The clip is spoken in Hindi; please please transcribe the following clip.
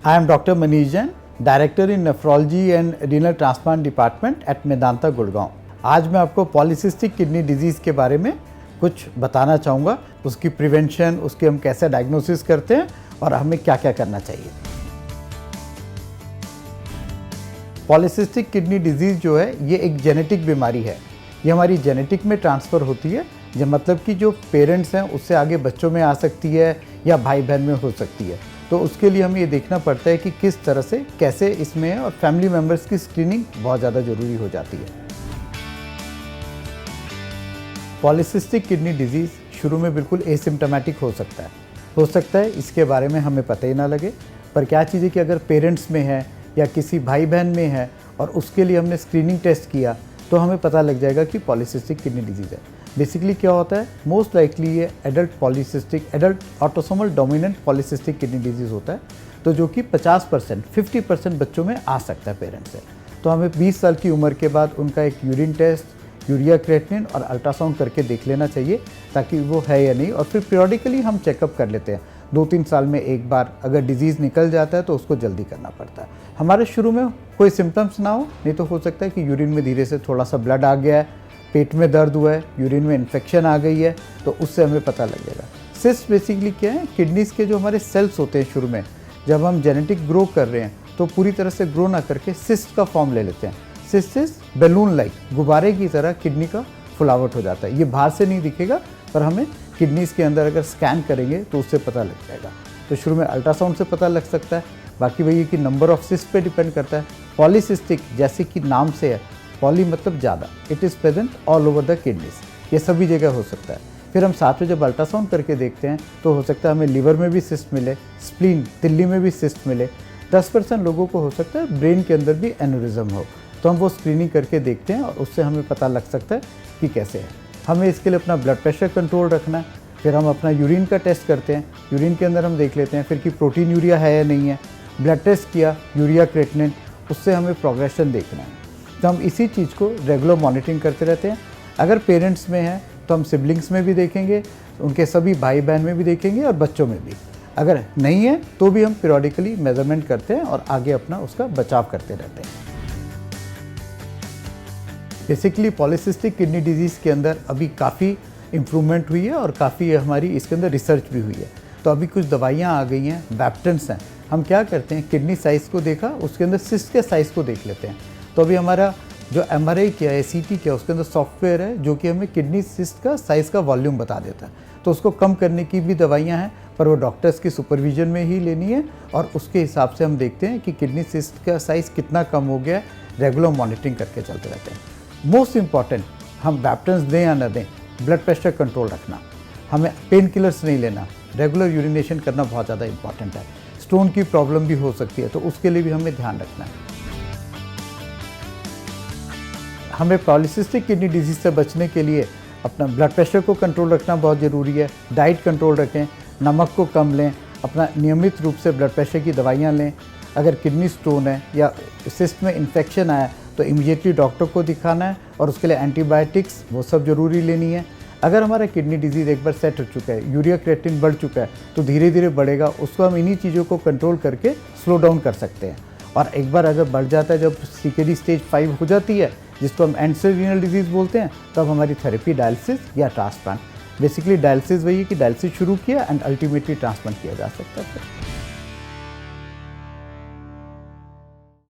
I am Dr. Manish Jain, Director in Nephrology and Renal Transplant Department at Medanta, Gurgaon. आज मैं आपको पॉलीसिस्टिक किडनी डिजीज़ के बारे में कुछ बताना चाहूँगा, उसकी प्रिवेंशन, उसकी हम कैसे डायग्नोसिस करते हैं और हमें क्या क्या करना चाहिए। पॉलीसिस्टिक किडनी डिजीज़ जो है ये एक जेनेटिक बीमारी है। ये हमारी जेनेटिक में ट्रांसफ़र होती है, जो मतलब कि जो पेरेंट्स हैं उससे आगे बच्चों में आ सकती है या भाई बहन में हो सकती है। तो उसके लिए हमें ये देखना पड़ता है कि किस तरह से कैसे इसमें है, और फैमिली मेम्बर्स की स्क्रीनिंग बहुत ज़्यादा ज़रूरी हो जाती है। पॉलीसिस्टिक किडनी डिजीज़ शुरू में बिल्कुल एसिम्प्टोमेटिक हो सकता है इसके बारे में हमें पता ही ना लगे। पर क्या चीज़ है कि अगर पेरेंट्स में है या किसी भाई बहन में है और उसके लिए हमने स्क्रीनिंग टेस्ट किया तो हमें पता लग जाएगा कि पॉलीसिस्टिक किडनी डिजीज़ है। बेसिकली क्या होता है, मोस्ट लाइकली ये adult autosomal dominant polycystic kidney disease होता है, तो जो कि 50% बच्चों में आ सकता है पेरेंट्स से। तो हमें 20 साल की उम्र के बाद उनका एक यूरिन टेस्ट, यूरिया क्रिएटिनिन और अल्ट्रासाउंड करके देख लेना चाहिए ताकि वो है या नहीं, और फिर पीरियडिकली हम चेकअप कर लेते हैं 2-3 साल में एक बार। अगर डिजीज़ निकल जाता है तो उसको जल्दी करना पड़ता है। हमारे शुरू में कोई सिम्टम्स ना हो, नहीं तो हो सकता है कि यूरिन में धीरे से थोड़ा सा ब्लड आ गया है, पेट में दर्द हुआ है, यूरिन में इन्फेक्शन आ गई है, तो उससे हमें पता लगेगा। सिस्ट बेसिकली क्या है, किडनीज़ के जो हमारे सेल्स होते हैं शुरू में जब हम जेनेटिक ग्रो कर रहे हैं तो पूरी तरह से ग्रो ना करके सिस्ट का फॉर्म ले लेते हैं। सिस्ट बैलून लाइक, गुब्बारे की तरह किडनी का फुलावट हो जाता है। ये बाहर से नहीं दिखेगा, पर हमें किडनीज़ के अंदर अगर स्कैन करेंगे तो उससे पता लग जाएगा। तो शुरू में अल्ट्रासाउंड से पता लग सकता है। बाकी वही कि नंबर ऑफ सिस्ट पे डिपेंड करता है। पॉलीसिस्टिक जैसे कि नाम से है, पॉली मतलब ज़्यादा, it is present all over the kidneys, ये सभी जगह हो सकता है। फिर हम साथ में जब अल्ट्रासाउंड करके देखते हैं तो हो सकता है हमें लिवर में भी सिस्ट मिले, स्प्लीन तिल्ली में भी सिस्ट मिले। 10% लोगों को हो सकता है ब्रेन के अंदर भी एन्यूरिज्म हो, तो हम वो स्क्रीनिंग करके देखते हैं और उससे हमें पता लग सकता है कि कैसे है। हमें इसके लिए अपना ब्लड प्रेशर कंट्रोल रखना है। फिर हम अपना यूरिन का टेस्ट करते हैं, यूरिन के अंदर हम देख लेते हैं फिर कि प्रोटीन यूरिया है या नहीं है। ब्लड टेस्ट किया, यूरिया क्रिएटिनिन, उससे हमें प्रोग्रेशन देखना है। तो हम इसी चीज़ को रेगुलर मॉनिटरिंग करते रहते हैं। अगर पेरेंट्स में है तो हम सिबलिंग्स में भी देखेंगे, उनके सभी भाई बहन में भी देखेंगे और बच्चों में भी। अगर नहीं है तो भी हम पीरियडिकली मेजरमेंट करते हैं और आगे अपना उसका बचाव करते रहते हैं। बेसिकली पॉलीसिस्टिक किडनी डिजीज़ के अंदर अभी काफ़ी इम्प्रूवमेंट हुई है और काफ़ी हमारी इसके अंदर रिसर्च भी हुई है। तो अभी कुछ दवाइयाँ आ गई हैं, वैप्टेंस हैं। हम क्या करते हैं, किडनी साइज़ को देखा, उसके अंदर सिस्ट के साइज़ को देख लेते हैं। तो अभी हमारा जो MRI किया है, CT किया, उसके अंदर सॉफ्टवेयर है जो कि हमें किडनी सिस्ट का साइज़ का वॉल्यूम बता देता है। तो उसको कम करने की भी दवाइयाँ हैं, पर वो डॉक्टर्स की सुपरविजन में ही लेनी है, और उसके हिसाब से हम देखते हैं कि किडनी सिस्ट का साइज़ कितना कम हो गया है। रेगुलर मॉनिटरिंग करके चलते रहते हैं। मोस्ट इम्पॉर्टेंट, हम वैप्टेंस दें या ना दें, ब्लड प्रेशर कंट्रोल रखना, हमें पेन किलर्स नहीं लेना, रेगुलर यूरिनेशन करना बहुत ज़्यादा इंपॉर्टेंट है। स्टोन की प्रॉब्लम भी हो सकती है, तो उसके लिए भी हमें ध्यान रखना है। हमें पॉलीसिस्टिक किडनी डिजीज़ से बचने के लिए अपना ब्लड प्रेशर को कंट्रोल रखना बहुत ज़रूरी है। डाइट कंट्रोल रखें, नमक को कम लें, अपना नियमित रूप से ब्लड प्रेशर की दवाइयाँ लें। अगर किडनी स्टोन है या सिस्ट में इन्फेक्शन आया तो इमीडिएटली डॉक्टर को दिखाना है, और उसके लिए एंटीबायोटिक्स वो सब ज़रूरी लेनी है। अगर हमारा किडनी डिजीज़ एक बार सेट हो चुका है, यूरिया क्रिएटिनिन बढ़ चुका है, तो धीरे धीरे बढ़ेगा, उसको हम इन्हीं चीज़ों को कंट्रोल करके स्लो डाउन कर सकते हैं। और एक बार अगर बढ़ जाता है, जब CKD स्टेज 5 हो जाती है, जिसको हम एंड स्टेज रीनल डिजीज़ बोलते हैं, तब हमारी थेरेपी डायलिसिस या ट्रांसप्लांट। बेसिकली डायलिसिस वही है कि डायलिसिस शुरू किया एंड अल्टीमेटली ट्रांसप्लांट किया जा सकता है।